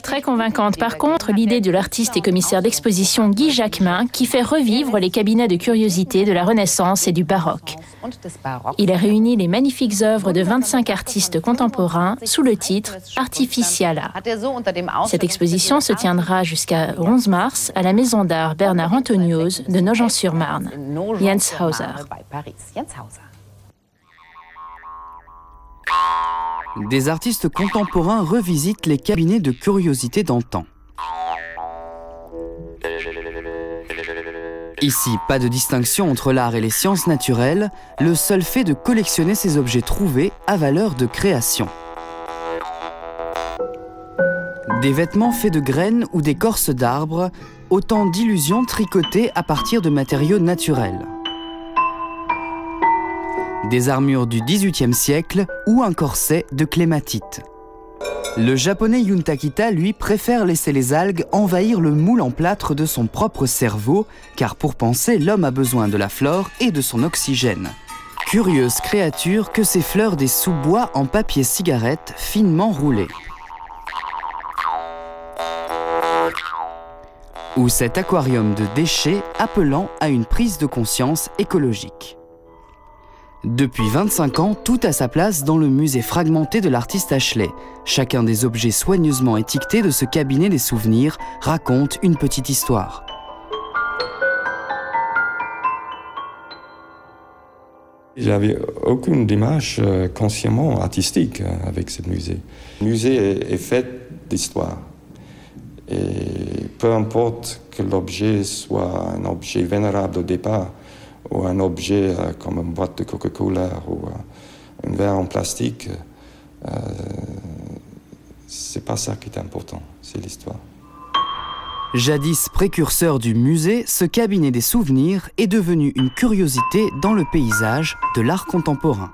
Très convaincante par contre l'idée de l'artiste et commissaire d'exposition Guy Jacquemin qui fait revivre les cabinets de curiosité de la Renaissance et du baroque. Il a réuni les magnifiques œuvres de 25 artistes contemporains sous le titre Artificiala. Cette exposition se tiendra jusqu'à 11 mars à la Maison d'art Bernard Antonius de Nogent-sur-Marne. Jens Hauser. Des artistes contemporains revisitent les cabinets de curiosité d'antan. Ici, pas de distinction entre l'art et les sciences naturelles, le seul fait de collectionner ces objets trouvés à valeur de création. Des vêtements faits de graines ou d'écorces d'arbres, autant d'illusions tricotées à partir de matériaux naturels. Des armures du XVIIIe siècle ou un corset de clématite. Le japonais Jun Takita, lui, préfère laisser les algues envahir le moule en plâtre de son propre cerveau, car pour penser, l'homme a besoin de la flore et de son oxygène. Curieuse créature que ces fleurs des sous-bois en papier cigarette finement roulé. Ou cet aquarium de déchets appelant à une prise de conscience écologique. Depuis 25 ans, tout a sa place dans le musée fragmenté de l'artiste Ashley. Chacun des objets soigneusement étiquetés de ce cabinet des souvenirs raconte une petite histoire. J'avais aucune démarche consciemment artistique avec ce musée. Le musée est fait d'histoire. Et peu importe que l'objet soit un objet vénérable au départ, ou un objet comme une boîte de Coca-Cola ou un verre en plastique, c'est pas ça qui est important, c'est l'histoire. Jadis précurseur du musée, ce cabinet des souvenirs est devenu une curiosité dans le paysage de l'art contemporain.